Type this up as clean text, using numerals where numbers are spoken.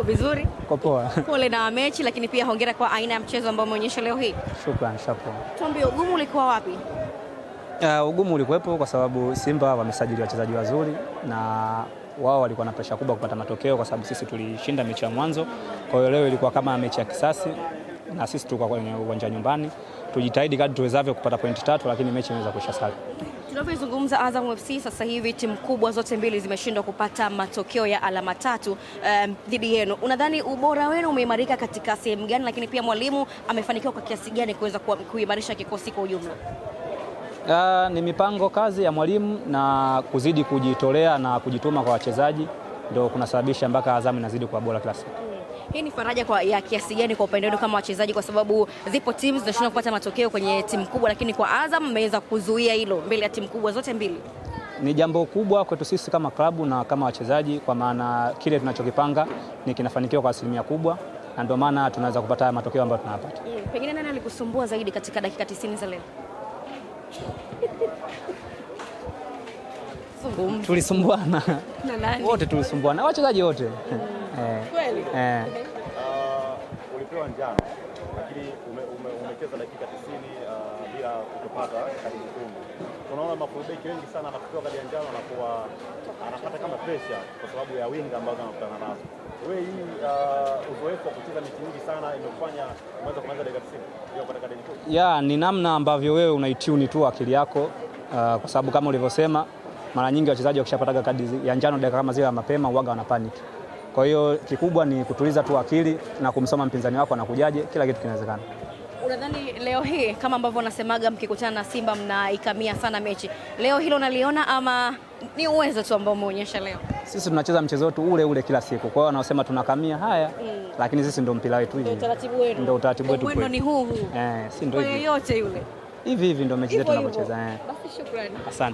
Uko vizuri? Uko poa. Pole na mechi, lakini pia hongera kwa aina ya mchezo ambao umeonyesha leo hii. Shukrani, shapo. Tuambie ugumu ulikuwa wapi? Ugumu ulikuwepo kwa sababu Simba wamesajili wachezaji wazuri na wao walikuwa na presha kubwa kupata matokeo kwa sababu sisi tulishinda mechi ya mwanzo. Kwa hiyo leo ilikuwa kama mechi ya kisasi na sisi tulikuwa kwenye uwanja nyumbani. Tujitahidi kadri tuwezavyo kupata pointi 3 lakini mechi imeweza kuisha sare. Tunavyozungumza Azam FC sasa hivi timu kubwa zote mbili zimeshindwa kupata matokeo ya alama 3 dhidi yenu. Unadhani ubora wenu umeimarika katika sehemu gani, lakini pia mwalimu amefanikiwa kwa kiasi gani kuweza kuimarisha kikosi kwa ujumla? Ni mipango kazi ya mwalimu na kuzidi kujitolea na kujituma kwa wachezaji ndio kunasababisha mpaka Azam inazidi kuwa bora kila siku. Hii ni faraja ya kiasi gani kwa upande wenu kama wachezaji, kwa sababu zipo timu zinashindwa kupata matokeo kwenye timu kubwa, lakini kwa Azam mmeweza kuzuia hilo mbele ya timu kubwa zote mbili? Ni jambo kubwa kwetu sisi kama klabu na kama wachezaji, kwa maana kile tunachokipanga ni kinafanikiwa kwa asilimia kubwa na ndio maana tunaweza kupata matokeo ambayo tunayapata. Pengine nani alikusumbua zaidi katika dakika 90 za leo? Tulisumbuana. Na nani? Wote tulisumbuana, wachezaji wote. Kweli? Ulipewa njano lakini umecheza dakika 90 bila kutopata kadi nyekundu. Tunaona mafubeki wengi sana anapopewa kadi ya njano anakuwa anapata kama pressure kwa sababu ya winga ambazo anakutana nazo. Wewe hii uzoefu wa kucheza mechi nyingi sana imekufanya unaweza kumaliza dakika 90 bila kupata kadi nyekundu? Ni namna ambavyo wewe unaitune tu akili yako, kwa sababu kama ulivyosema mara nyingi wachezaji wakishapata kadi ya njano dakika kama zile mapema huaga wana panic. Kwa hiyo kikubwa ni kutuliza tu akili na kumsoma mpinzani wako anakujaje, kila kitu kinawezekana. Unadhani leo hii kama ambavyo wanasemaga mkikutana na Simba mnaikamia sana mechi, leo hilo naliona ama ni uwezo tu ambao umeonyesha leo? Sisi tunacheza mchezo wetu ule ule kila siku. Kwa hiyo wanaosema tunakamia haya, lakini sisi ndio mpira wetu hivi. Ndio utaratibu wenu. Ndio utaratibu wetu. Ndio ni huu. Si ndio hivi. Yote yule. Hivi ndio mechi zetu tunapocheza. Basi shukrani. Asante.